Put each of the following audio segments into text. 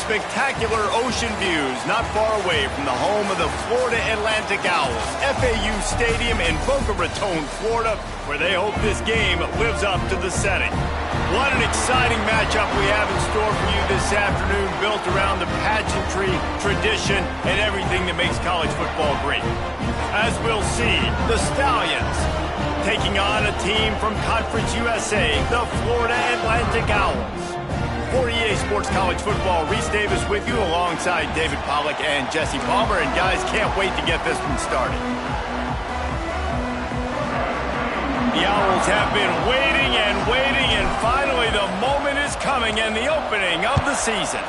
spectacular ocean views not far away from the home of the Florida Atlantic Owls, FAU Stadium in Boca Raton, Florida, where they hope this game lives up to the setting. What an exciting matchup we have in store for you this afternoon, built around the pageantry, tradition, and everything that makes college football great. As we'll see, the Stallions taking on a team from Conference USA, the Florida Atlantic Owls. For EA Sports College Football, Reese Davis with you alongside David Pollack and Jesse Palmer. And guys, can't wait to get this one started. The Owls have been waiting and finally the moment is coming and the opening of the season.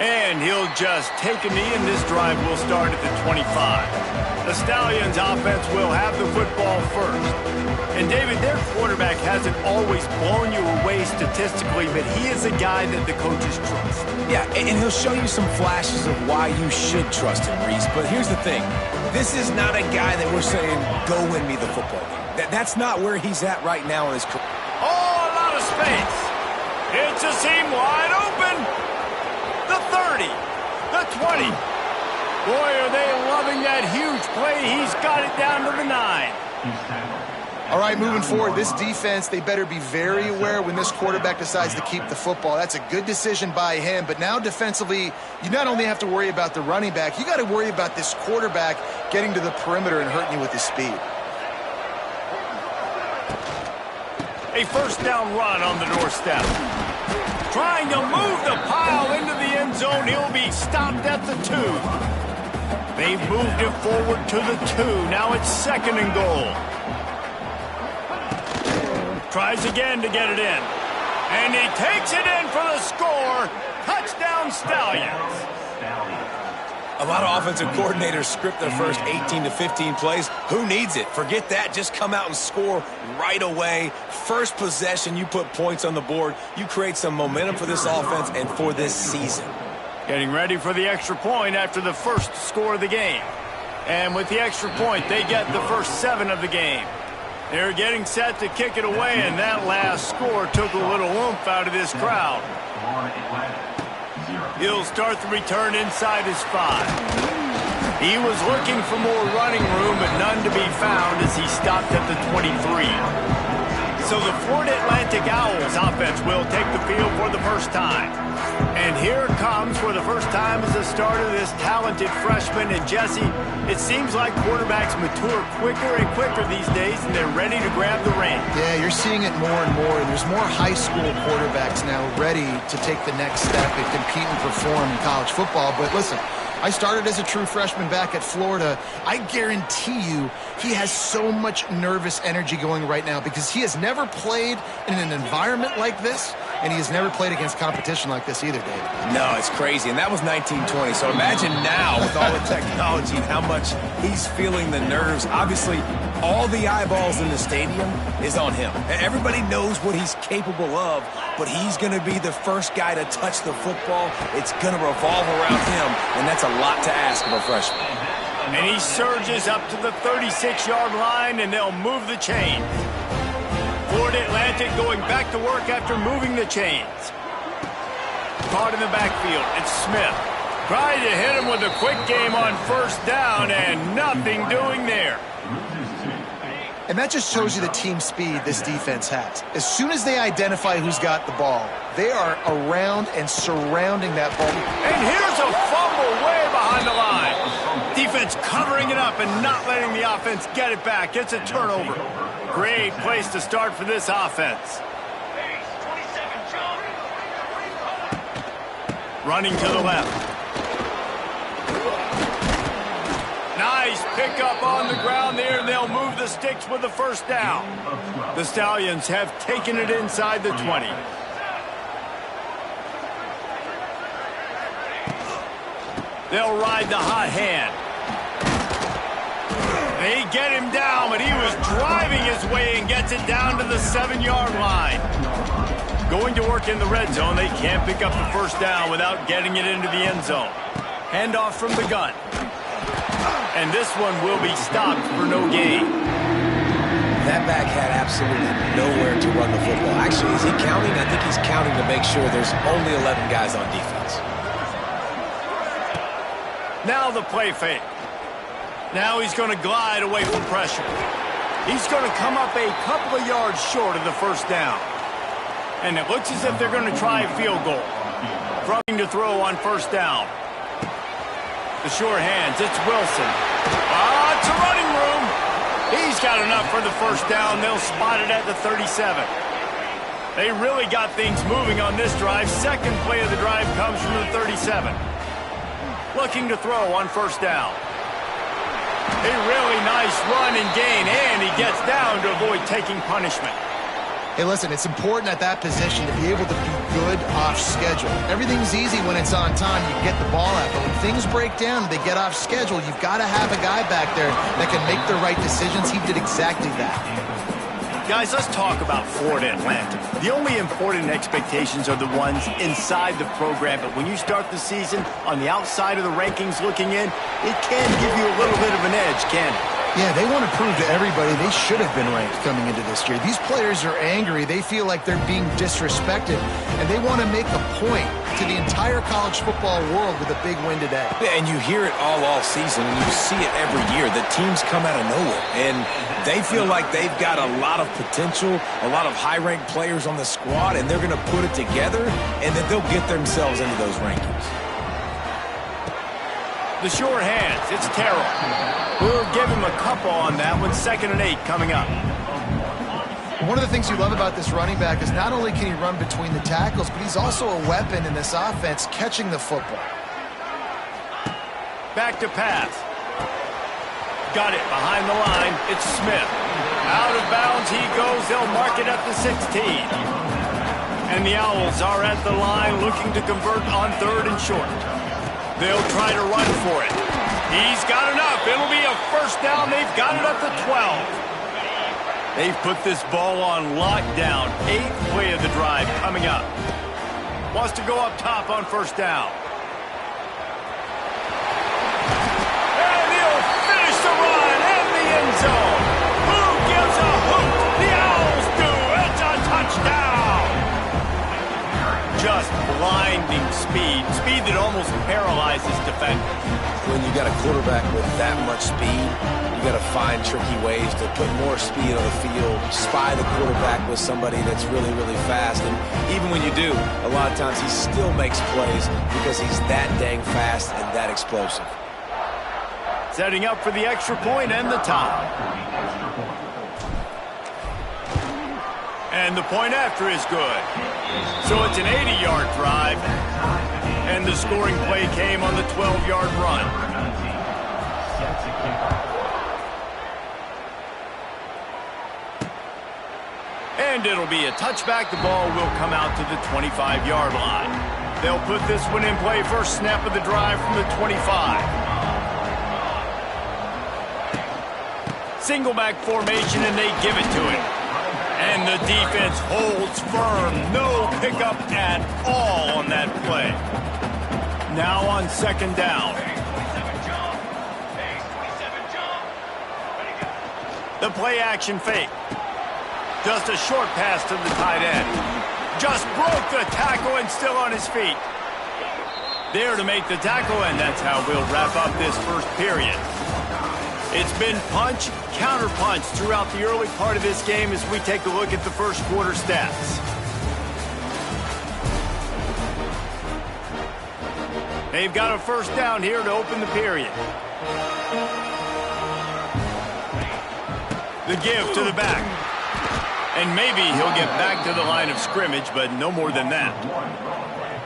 And he'll just take a knee, and this drive will start at the 25. The Stallions offense will have the football first. And David, their quarterback hasn't always blown you away statistically, but he is a guy that the coaches trust. Yeah, and he'll show you some flashes of why you should trust him, Reese. But here's the thing. This is not a guy that we're saying, go win me the football game. That's not where he's at right now in his career. Oh, a lot of space. It's a seam wide open. The 30, the 20. Boy, are they loving that huge play. He's got it down to the 9. All right, moving forward, this defense, they better be very aware when this quarterback decides to keep the football. That's a good decision by him, but now defensively, you not only have to worry about the running back, you got to worry about this quarterback getting to the perimeter and hurting you with his speed. A first down run on the doorstep. Trying to move the pile into the end zone. He'll be stopped at the 2. They've moved it forward to the 2. Now it's 2nd and goal. Tries again to get it in. And he takes it in for the score. Touchdown, Stallions. A lot of offensive coordinators script their first 18 to 15 plays. Who needs it? Forget that. Just come out and score right away. First possession, you put points on the board. You create some momentum for this offense and for this season. Getting ready for the extra point after the first score of the game. And with the extra point, they get the first 7 of the game. They're getting set to kick it away, and that last score took a little oomph out of this crowd. He'll start the return inside his 5. He was looking for more running room, but none to be found as he stopped at the 23. So the Florida Atlantic Owls offense will take the field for the first time. And here comes for the first time as the starter this talented freshman. And Jesse, it seems like quarterbacks mature quicker and quicker these days, and they're ready to grab the reins. Yeah, you're seeing it more and more. There's more high school quarterbacks now ready to take the next step and compete and perform in college football. But listen, I started as a true freshman back at Florida. I guarantee you he has so much nervous energy going right now because he has never played in an environment like this, and he has never played against competition like this either, Dave. No, it's crazy, and that was 1920. So imagine now with all the technology and how much he's feeling the nerves. Obviously, all the eyeballs in the stadium is on him. Everybody knows what he's capable of, but he's going to be the first guy to touch the football. It's going to revolve around him, and that's a lot to ask of a freshman. And he surges up to the 36-yard line, and they'll move the chains. Florida Atlantic going back to work after moving the chains. Caught in the backfield. It's Smith. Tried to hit him with a quick game on first down, and nothing doing there. And that just shows you the team speed this defense has. As soon as they identify who's got the ball, they are around and surrounding that ball. And here's a fumble way behind the line. Defense covering it up and not letting the offense get it back. It's a turnover. Great place to start for this offense. Running to the left. Nice pickup on the ground there, and they'll move the sticks with the first down. The Stallions have taken it inside the 20. They'll ride the hot hand. They get him down, but he was driving his way and gets it down to the 7-yard line. Going to work in the red zone, they can't pick up the first down without getting it into the end zone. Handoff from the gun. And this one will be stopped for no gain. That back had absolutely nowhere to run the football. Actually, is he counting? I think he's counting to make sure there's only 11 guys on defense. Now the play fake. Now he's going to glide away from pressure. He's going to come up a couple of yards short of the first down. And it looks as if they're going to try a field goal. Throwing to throw on first down. The sure hands, it's Wilson. It's a running room. He's got enough for the first down. They'll spot it at the 37. They really got things moving on this drive. Second play of the drive comes from the 37. Looking to throw on first down. A really nice run and gain, and he gets down to avoid taking punishment. Hey, listen, it's important at that position to be able to be good off schedule. Everything's easy when it's on time. You get the ball out. But when things break down, they get off schedule, you've got to have a guy back there that can make the right decisions. He did exactly that. Guys, let's talk about Florida Atlantic. The only important expectations are the ones inside the program, but when you start the season on the outside of the rankings looking in, it can give you a little bit of an edge, can it? Yeah, they want to prove to everybody they should have been ranked coming into this year. These players are angry. They feel like they're being disrespected, and they want to make a point to the entire college football world with a big win today. Yeah, and you hear it all season, and you see it every year. The teams come out of nowhere, and they feel like they've got a lot of potential, a lot of high-ranked players on the squad, and they're going to put it together, and then they'll get themselves into those rankings. The sure hands, it's Terrell. We'll give him a couple on that one. 2nd and 8 coming up. One of the things you love about this running back is not only can he run between the tackles, but he's also a weapon in this offense catching the football. Back to pass. Got it behind the line. It's Smith. Out of bounds he goes. They'll mark it at the 16. And the Owls are at the line looking to convert on 3rd and short. They'll try to run for it. He's got enough. It'll be a first down. They've got it at the 12. They've put this ball on lockdown. 8th play of the drive coming up. Wants to go up top on first down. And he'll finish the run in the end zone. Who gives a hoot? The Owls do. It's a touchdown. Just blinding speed. Speed that almost paralyzes defenders. When you got a quarterback with that much speed, you got to find tricky ways to put more speed on the field, spy the quarterback with somebody that's really, really fast. And even when you do, a lot of times he still makes plays because he's that dang fast and that explosive. Setting up for the extra point and the tie. And the point after is good. So it's an 80-yard drive. And the scoring play came on the 12-yard run. And it'll be a touchback. The ball will come out to the 25-yard line. They'll put this one in play. First snap of the drive from the 25. Single back formation, and they give it to him. And the defense holds firm. No pickup at all on that play. Now on 2nd down. The play action fake. Just a short pass to the tight end. Just broke the tackle and still on his feet. There to make the tackle, and that's how we'll wrap up this first period. It's been punch, counter punch throughout the early part of this game as we take a look at the first quarter stats. They've got a first down here to open the period. The give to the back. And maybe he'll get back to the line of scrimmage, but no more than that.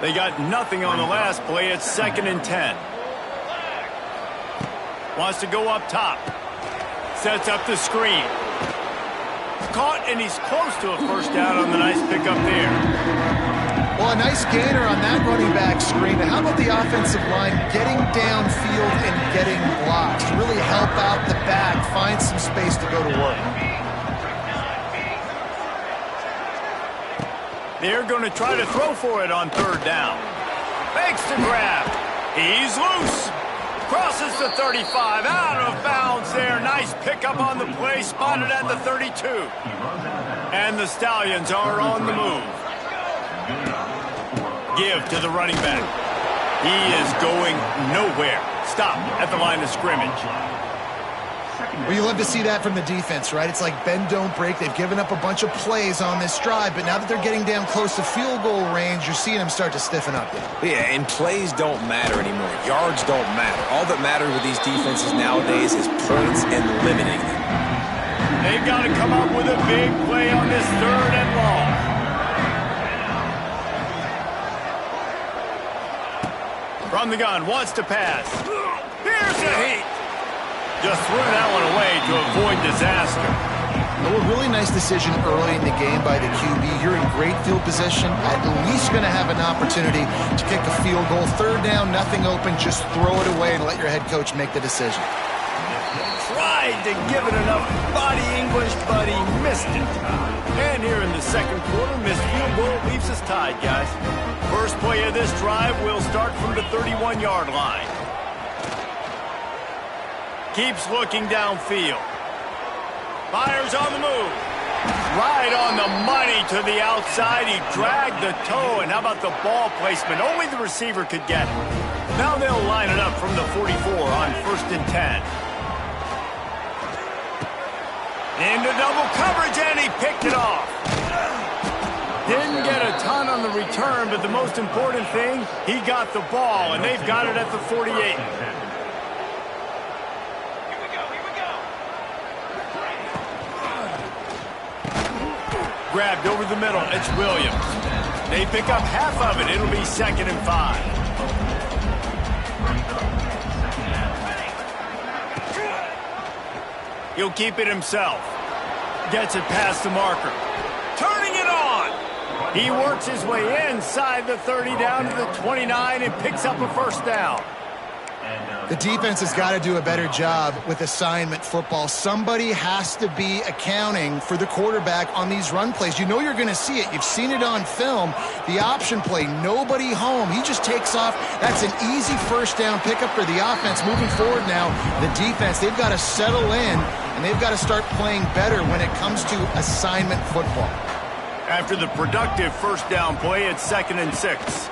They got nothing on the last play. It's 2nd and 10. Wants to go up top. Sets up the screen. Caught, and he's close to a first down on the nice pickup there. Well, a nice gainer on that running back screen. How about the offensive line getting downfield and getting blocks to really help out the back, find some space to go to work? They're going to try to throw for it on 3rd down. Fakes the grab. He's loose. Crosses the 35. Out of bounds. there. Nice pickup on the play, spotted at the 32. And the Stallions are on the move. Give to the running back. He is going nowhere. Stop at the line of scrimmage. Well, you love to see that from the defense, right? It's like bend, don't break. They've given up a bunch of plays on this drive, but now that they're getting down close to field goal range, you're seeing them start to stiffen up. Yeah, and plays don't matter anymore. Yards don't matter. All that matters with these defenses nowadays is points and limiting them. They've got to come up with a big play on this 3rd and long. From the gun, wants to pass. Here's a heat. Just threw that one away to avoid disaster. A really nice decision early in the game by the QB. You're in great field position, at least going to have an opportunity to kick a field goal. 3rd down, nothing open, just throw it away and let your head coach make the decision. Tried to give it enough body English, but he missed it. And here in the 2nd quarter, missed field goal leaves us tied, guys. First play of this drive will start from the 31-yard line. Keeps looking downfield. Fires on the move. Right on the money to the outside. He dragged the toe, and how about the ball placement? Only the receiver could get it. Now they'll line it up from the 44 on 1st and 10. Into double coverage, and he picked it off. Didn't get a ton on the return, but the most important thing, he got the ball, and they've got it at the 48. Grabbed over the middle. It's Williams. They pick up half of it. It'll be 2nd and 5. He'll keep it himself. Gets it past the marker. Turning it on. He works his way inside the 30 down to the 29 and picks up a 1st down. The defense has got to do a better job with assignment football. Somebody has to be accounting for the quarterback on these run plays. You know you're going to see it. You've seen it on film. The option play, nobody home. He just takes off. That's an easy 1st down pickup for the offense. Moving forward now, the defense, they've got to settle in, and they've got to start playing better when it comes to assignment football. After the productive 1st down play, it's 2nd and 6.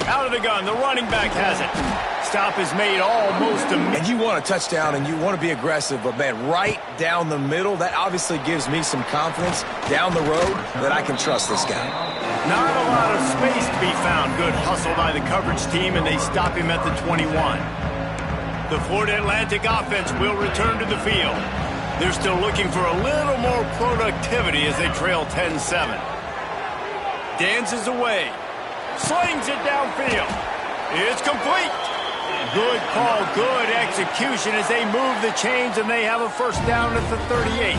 Out of the gun, the running back has it. Stop is made almost immediately. And you want a touchdown and you want to be aggressive, but man, right down the middle, that obviously gives me some confidence down the road that I can trust this guy. Not a lot of space to be found. Good hustle by the coverage team, and they stop him at the 21. The Florida Atlantic offense will return to the field. They're still looking for a little more productivity as they trail 10-7. Dances away. Slings it downfield. It's complete. Good call, good execution as they move the chains, and they have a 1st down at the 38.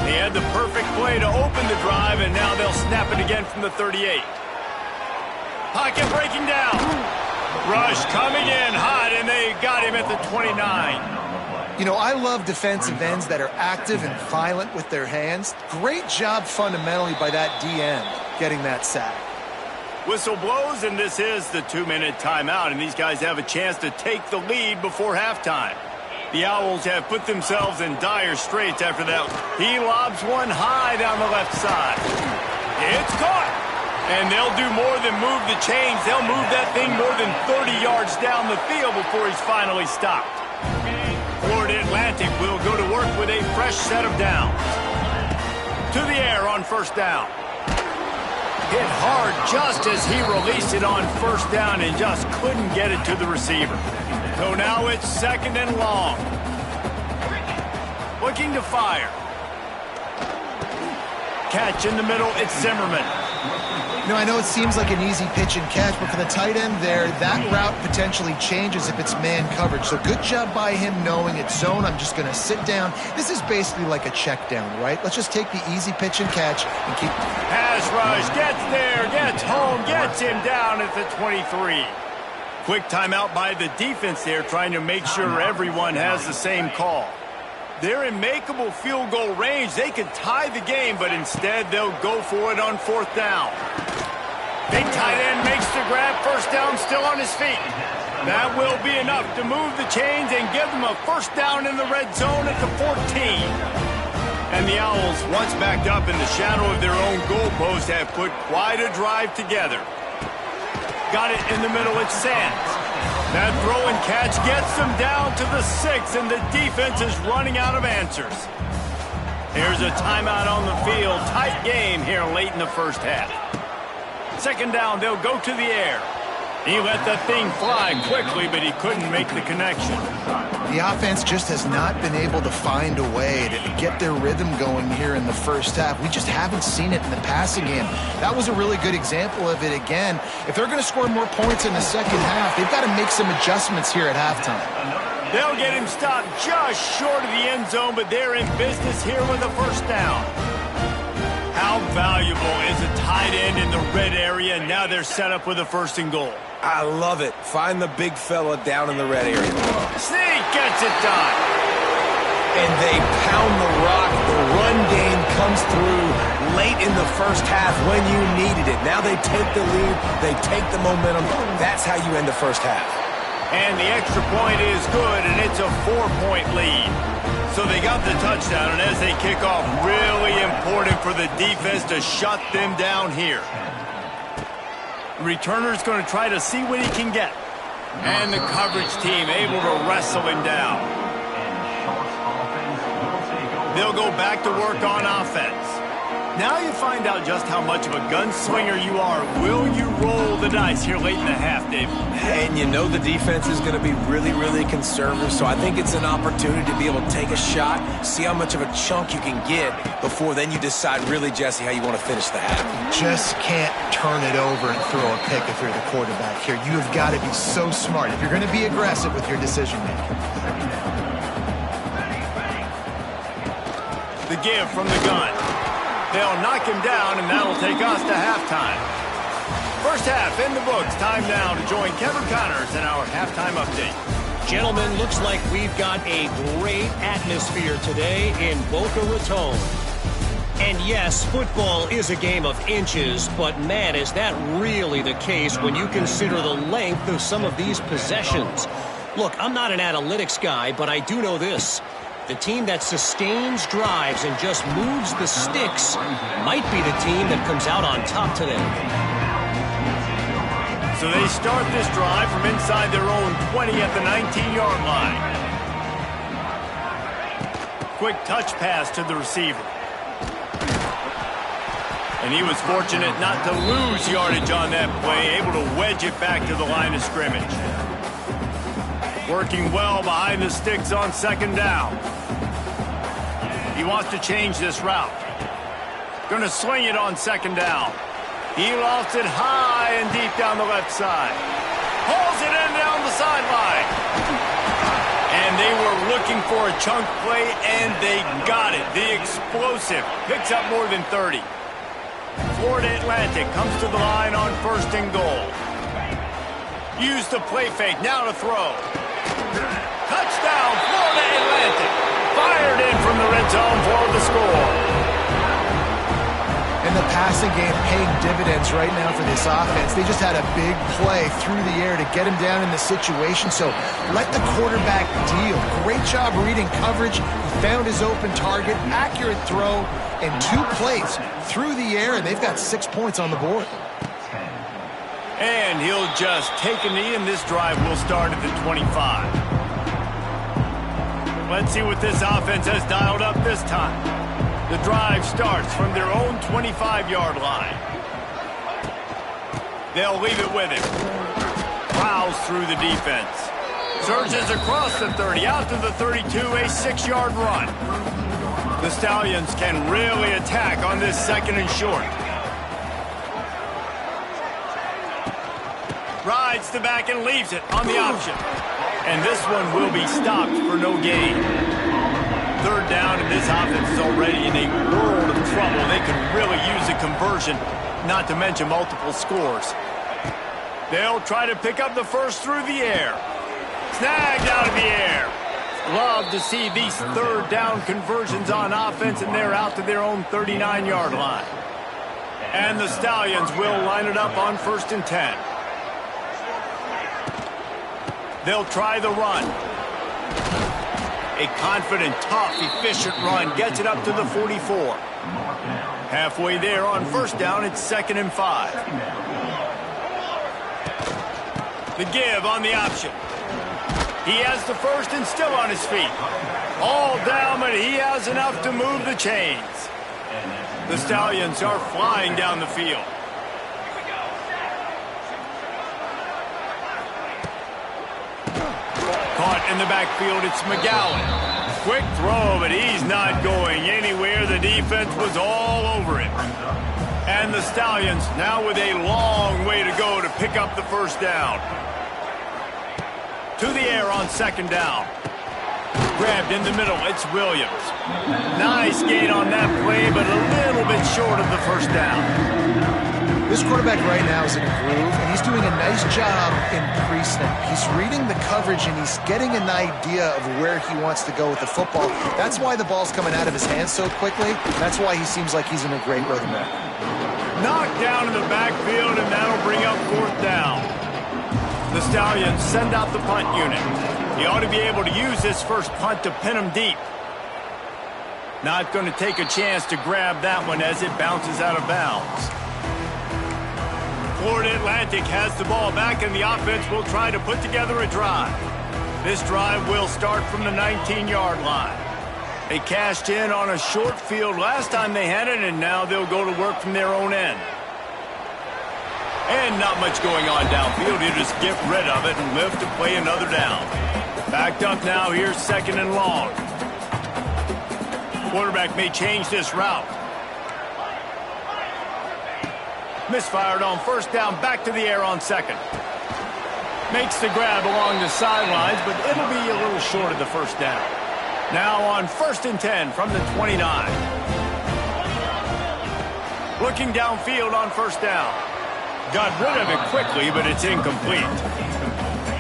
They had the perfect play to open the drive, and now they'll snap it again from the 38. Pocket breaking down. Rush coming in hot, and they got him at the 29. You know, I love defensive ends that are active and violent with their hands. Great job fundamentally by that D-end getting that sack. Whistle blows, and this is the 2-minute timeout, and these guys have a chance to take the lead before halftime. The Owls have put themselves in dire straits after that. He lobs one high down the left side. It's caught, and they'll do more than move the chains. They'll move that thing more than 30 yards down the field before he's finally stopped. Florida Atlantic will go to work with a fresh set of downs. To the air on 1st down. Hit hard just as he released it on 1st down and just couldn't get it to the receiver. So now it's 2nd and long. Looking to fire. Catch in the middle, it's Zimmerman. You know, I know it seems like an easy pitch and catch, but for the tight end there, that route potentially changes if it's man coverage. So good job by him knowing it's zone. I'm just going to sit down. This is basically like a check down, right? Let's just take the easy pitch and catch and keep... Pass rush, gets there, gets home, gets him down at the 23. Quick timeout by the defense there, trying to make sure everyone has the same call. They're in makeable field goal range. They could tie the game, but instead they'll go for it on 4th down. Big tight end makes the grab. 1st down, still on his feet. That will be enough to move the chains and give them a first down in the red zone at the 14. And the Owls, once backed up in the shadow of their own goalpost, have put quite a drive together. Got it in the middle, it's Sands. That throw and catch gets them down to the 6, and the defense is running out of answers. Here's a timeout on the field. Tight game here late in the first half. Second down, they'll go to the air. He let that thing fly quickly, but he couldn't make the connection. The offense just has not been able to find a way to get their rhythm going here in the first half. We just haven't seen it in the passing game. That was a really good example of it again. If they're going to score more points in the second half, they've got to make some adjustments here at halftime. They'll get him stopped just short of the end zone, but they're in business here with a first down. How valuable is a tight end in the red area? Now they're set up with a 1st and goal. I love it. Find the big fella down in the red area. Sneak gets it done. And they pound the rock. The run game comes through late in the first half when you needed it. Now they take the lead. They take the momentum. That's how you end the first half. And the extra point is good, and it's a 4-point lead. So they got the touchdown, and as they kick off, really important for the defense to shut them down here. The returner's going to try to see what he can get. And the coverage team able to wrestle him down. They'll go back to work on offense. Now you find out just how much of a gunslinger you are. Will you roll the dice here late in the half, Dave? And you know the defense is going to be really, really conservative, so I think it's an opportunity to be able to take a shot, see how much of a chunk you can get before then you decide really, Jesse, how you want to finish the half. Just can't turn it over and throw a pick if you're the quarterback here. You have got to be so smart if you're going to be aggressive with your decision-making. The give from the gun. They'll knock him down, and that'll take us to halftime. First half in the books. Time now to join Kevin Connors in our halftime update. Gentlemen, looks like we've got a great atmosphere today in Boca Raton. And yes, football is a game of inches, but man, is that really the case when you consider the length of some of these possessions. Look, I'm not an analytics guy, but I do know this. The team that sustains drives and just moves the sticks might be the team that comes out on top today. So they start this drive from inside their own 20 at the 19-yard line. Quick touch pass to the receiver. And he was fortunate not to lose yardage on that play, able to wedge it back to the line of scrimmage. Working well behind the sticks on second down. He wants to change this route. Going to swing it on second down. He lofts it high and deep down the left side. Pulls it in down the sideline. And they were looking for a chunk play, and they got it. The explosive picks up more than 30. Florida Atlantic comes to the line on 1st and goal. Use the play fake, now to throw. Touchdown, Florida Atlantic. Fired in from the red zone for the score. And the passing game paying dividends right now for this offense. They just had a big play through the air to get him down in the situation. So let the quarterback deal. Great job reading coverage. He found his open target, accurate throw, and 2 plays through the air, and they've got 6 points on the board. And he'll just take a knee, and this drive will start at the 25. Let's see what this offense has dialed up this time. The drive starts from their own 25-yard line. They'll leave it with him. Plows through the defense. Surges across the 30, out to the 32, a 6-yard run. The Stallions can really attack on this 2nd and short. Rides the back and leaves it on the option. And this one will be stopped for no gain. 3rd down, and this offense is already in a world of trouble. They could really use a conversion, not to mention multiple scores. They'll try to pick up the first through the air. Snagged out of the air. Love to see these 3rd down conversions on offense, and they're out to their own 39-yard line. And the Stallions will line it up on 1st and 10. They'll try the run. A confident, tough, efficient run gets it up to the 44. Halfway there on first down, it's 2nd and 5. The give on the option. He has the first and still on his feet. All down, but he has enough to move the chains. The Stallions are flying down the field. Caught in the backfield, it's McGowan. Quick throw, but he's not going anywhere. The defense was all over him. And the Stallions now with a long way to go to pick up the first down. To the air on 2nd down. Grabbed in the middle, it's Williams. Nice gain on that play, but a little bit short of the first down. This quarterback right now is in a groove, and he's doing a nice job in pre-snap. He's reading the coverage, and he's getting an idea of where he wants to go with the football. That's why the ball's coming out of his hands so quickly. That's why he seems like he's in a great rhythm there. Knocked down in the backfield, and that'll bring up 4th down. The Stallions send out the punt unit. He ought to be able to use this first punt to pin him deep. Not going to take a chance to grab that one as it bounces out of bounds. Florida Atlantic has the ball back, and the offense will try to put together a drive. This drive will start from the 19-yard line. They cashed in on a short field last time they had it, and now they'll go to work from their own end. And not much going on downfield. You just get rid of it and live to play another down. Backed up now, here's 2nd and long. Quarterback may change this route. Misfired on first down, back to the air on 2nd. Makes the grab along the sidelines, but it'll be a little short of the first down. Now on 1st and 10 from the 29. Looking downfield on first down. Got rid of it quickly, but it's incomplete.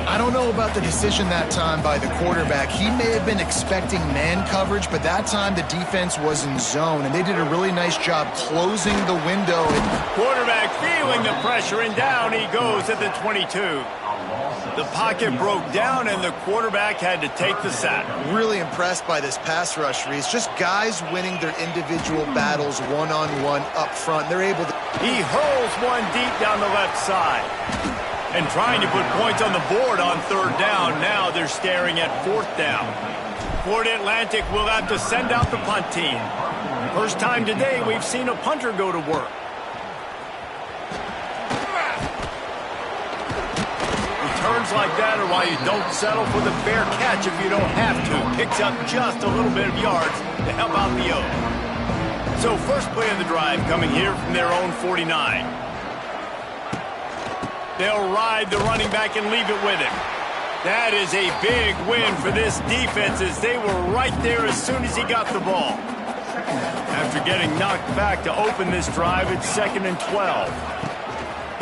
I don't know about the decision that time by the quarterback. He may have been expecting man coverage, but that time the defense was in zone, and they did a really nice job closing the window. Quarterback feeling the pressure, and down he goes at the 22. The pocket broke down, and the quarterback had to take the sack. Really impressed by this pass rush, Reese. Just guys winning their individual battles one-on-one up front. They're able to... He hurls one deep down the left side. And trying to put points on the board on 3rd down. Now they're staring at 4th down. Florida Atlantic will have to send out the punt team. First time today we've seen a punter go to work. Returns like that are why you don't settle for the fair catch if you don't have to. Picks up just a little bit of yards to help out the O. So first play of the drive coming here from their own 49. They'll ride the running back and leave it with him. That is a big win for this defense as they were right there as soon as he got the ball. After getting knocked back to open this drive, it's 2nd and 12.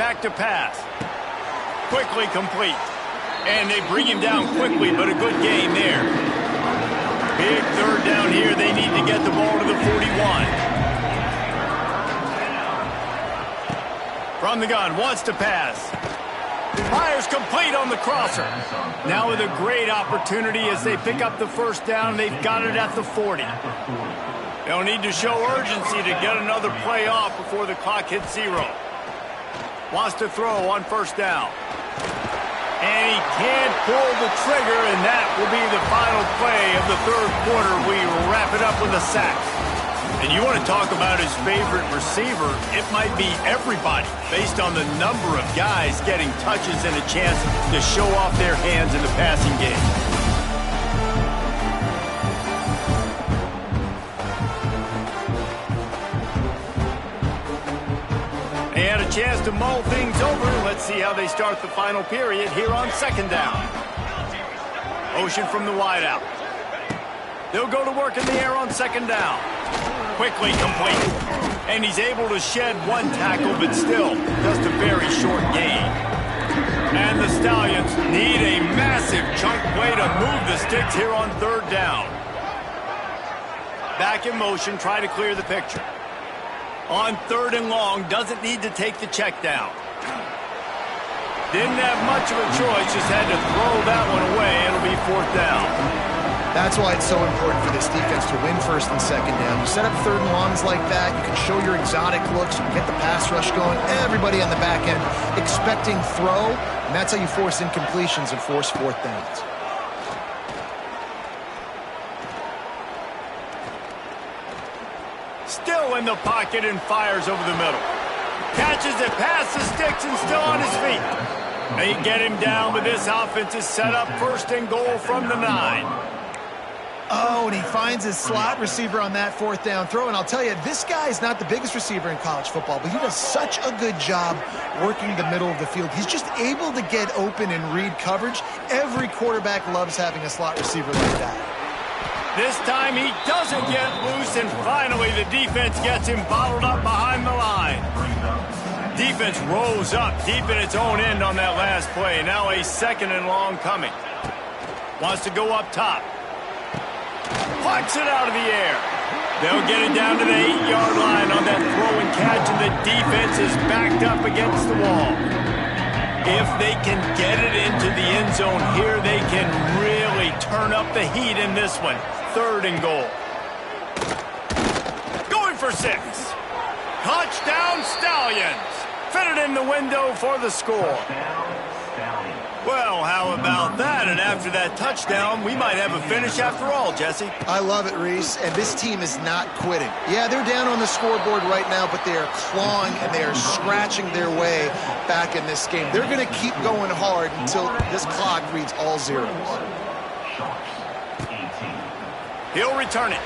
Back to pass. Quickly complete. And they bring him down quickly, but a good gain there. Big 3rd down here. They need to get the ball to the 41. From the gun, wants to pass. Fires complete on the crosser. Now with a great opportunity as they pick up the first down. They've got it at the 40. They'll need to show urgency to get another play off before the clock hits 0. Wants to throw on first down. And he can't pull the trigger, and that will be the final play of the 3rd quarter. We wrap it up with a sack. And you want to talk about his favorite receiver, it might be everybody based on the number of guys getting touches and a chance to show off their hands in the passing game. They had a chance to mull things over. Let's see how they start the final period here on 2nd down. Ocean from the wideout. They'll go to work in the air on 2nd down. Quickly complete. And he's able to shed one tackle, but still just a very short gain. And the Stallions need a massive chunk play to move the sticks here on 3rd down. Back in motion, try to clear the picture. On 3rd and long, doesn't need to take the check down. Didn't have much of a choice, just had to throw that one away. It'll be 4th down. That's why it's so important for this defense to win 1st and 2nd down. You set up 3rd and longs like that, you can show your exotic looks, you can get the pass rush going, everybody on the back end expecting throw, and that's how you force incompletions and force 4th downs. Still in the pocket and fires over the middle. Catches it past the sticks and still on his feet. They get him down, but this offense is set up 1st and goal from the 9. Oh, and he finds his slot receiver on that 4th down throw. And I'll tell you, this guy's not the biggest receiver in college football, but he does such a good job working the middle of the field. He's just able to get open and read coverage. Every quarterback loves having a slot receiver like that. This time he doesn't get loose, and finally the defense gets him bottled up behind the line. Defense rolls up deep in its own end on that last play. Now a 2nd and long coming. Wants to go up top. Plucks it out of the air. They'll get it down to the 8-yard line on that throw and catch, and the defense is backed up against the wall. If they can get it into the end zone here, they can really turn up the heat in this one. 3rd and goal. Going for 6. Touchdown Stallions. Fitted in the window for the score. Well, how about that? And after that touchdown, we might have a finish after all, Jesse. I love it, Reese, and this team is not quitting. Yeah, they're down on the scoreboard right now, but they are clawing and they are scratching their way back in this game. They're going to keep going hard until this clock reads all zeros. He'll return it.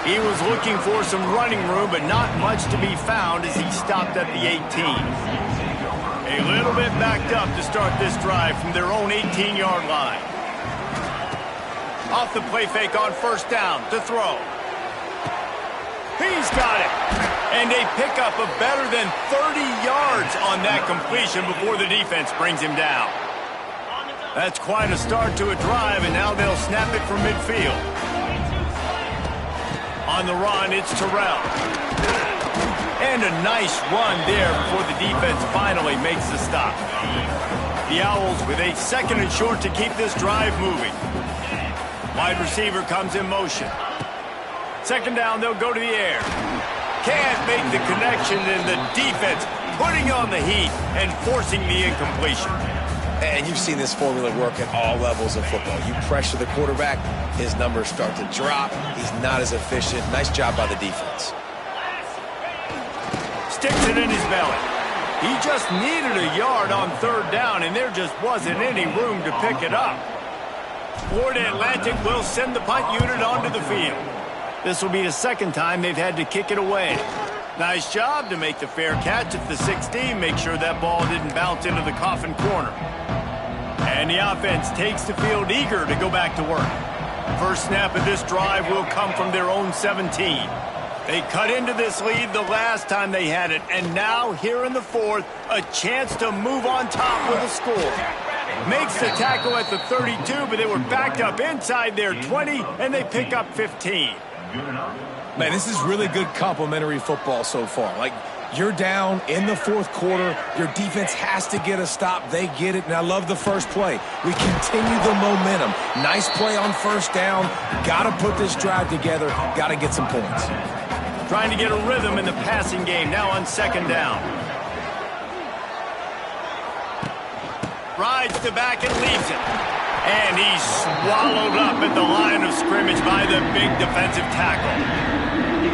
He was looking for some running room, but not much to be found as he stopped at the 18. A little bit backed up to start this drive from their own 18-yard line. Off the play fake on 1st down to throw. He's got it. And they pick up a better than 30 yards on that completion before the defense brings him down. That's quite a start to a drive, and now they'll snap it from midfield. On the run, it's Terrell. And a nice run there before the defense finally makes the stop. The Owls with a 2nd and short to keep this drive moving. Wide receiver comes in motion. 2nd down, they'll go to the air. Can't make the connection, and the defense putting on the heat and forcing the incompletion. And you've seen this formula work at all levels of football. You pressure the quarterback, his numbers start to drop. He's not as efficient. Nice job by the defense. Sticks it in his belly. He just needed a yard on 3rd down, and there just wasn't any room to pick it up. Florida Atlantic will send the punt unit onto the field. This will be the 2nd time they've had to kick it away. Nice job to make the fair catch at the 16. Make sure that ball didn't bounce into the coffin corner. And the offense takes the field eager to go back to work. First snap of this drive will come from their own 17. They cut into this lead the last time they had it, and now here in the 4th, a chance to move on top with a score. Makes the tackle at the 32, but they were backed up inside their 20, and they pick up 15. Man, this is really good complimentary football so far. Like, you're down in the 4th quarter. Your defense has to get a stop. They get it, and I love the first play. We continue the momentum. Nice play on 1st down. Got to put this drive together. Got to get some points. Trying to get a rhythm in the passing game now on 2nd down. Rides the back and leaves it. And he's swallowed up at the line of scrimmage by the big defensive tackle.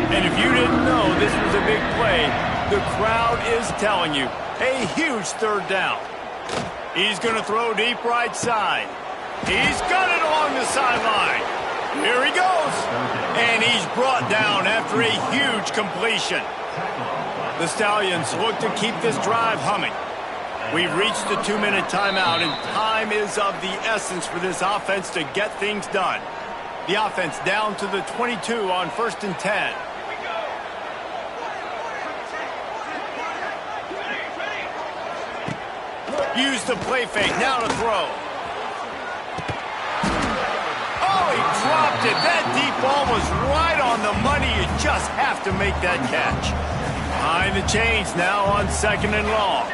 And if you didn't know this was a big play, the crowd is telling you, a huge 3rd down. He's going to throw deep right side. He's got it along the sideline. Here he goes. And he's brought down after a huge completion. The Stallions look to keep this drive humming. We've reached the 2-minute timeout, and time is of the essence for this offense to get things done. The offense down to the 22 on 1st and 10. Use the play fake, now to throw. Oh, he dropped it. That deep ball was right on the money. You just have to make that catch. Behind the chains now on 2nd and long.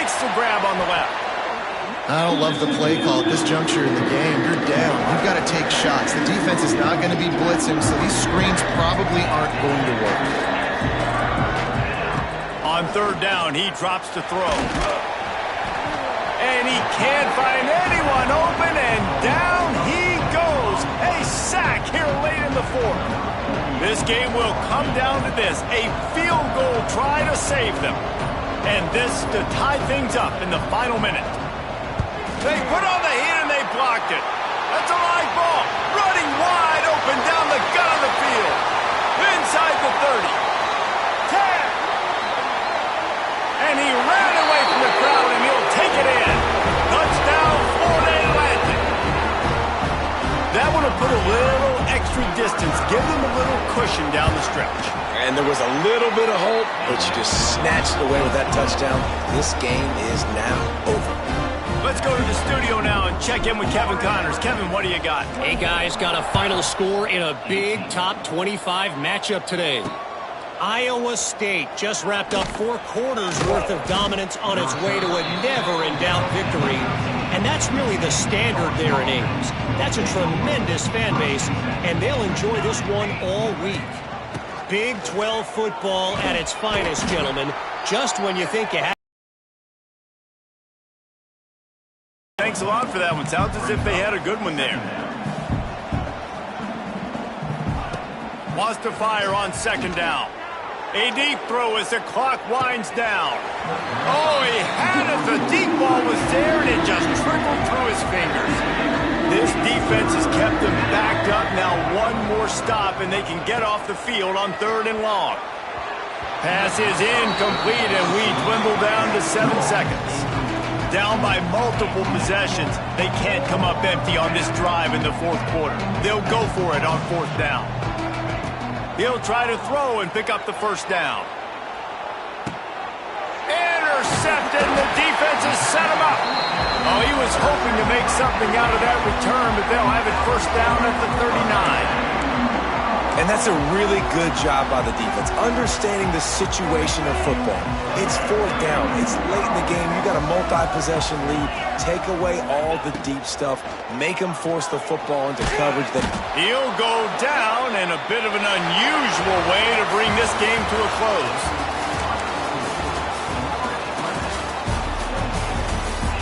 makes the grab on the left. I don't love the play call at this juncture in the game. You're down. You've got to take shots. The defense is not going to be blitzing, so these screens probably aren't going to work. On third down, he drops to throw. And he can't find anyone open, and down he goes. A sack here late in the fourth. This game will come down to this, a field goal try to save them. And this to tie things up in the final minute. They put on the heat and they blocked it. That's a live ball. Running wide open down the gut of the field. Inside the 30. 10. And he ran away from the crowd and he'll take it in. Touchdown, Florida Atlantic. That would have put a little extra distance. Give them a little cushion down the stretch. And there was a little bit of hope, but you just snatched away with that touchdown. This game is now over. Let's go to the studio now and check in with Kevin Connors. Kevin, what do you got? Hey, guys, got a final score in a big top 25 matchup today. Iowa State just wrapped up 4 quarters worth of dominance on its way to a never-in-doubt victory. And that's really the standard there in Ames. That's a tremendous fan base, and they'll enjoy this one all week. Big 12 football at its finest, gentlemen. Just when you think you have. Thanks a lot for that one. Sounds as if they had a good one there. Wants to fire on second down. A deep throw as the clock winds down. Oh, he had it. The deep ball was there, and it just trickled through his fingers. This defense has kept them backed up. Now one more stop, and they can get off the field on 3rd and long. Pass is incomplete, and we dwindle down to 7 seconds. Down by multiple possessions. They can't come up empty on this drive in the 4th quarter. They'll go for it on 4th down. He'll try to throw and pick up the 1st down. Intercepted. The defense has set him up. Oh, he was hoping to make something out of that return, but they'll have it 1st down at the 39. And that's a really good job by the defense, understanding the situation of football. It's 4th down. It's late in the game. You got a multi-possession lead. Take away all the deep stuff. Make them force the football into coverage. He'll go down in a bit of an unusual way to bring this game to a close.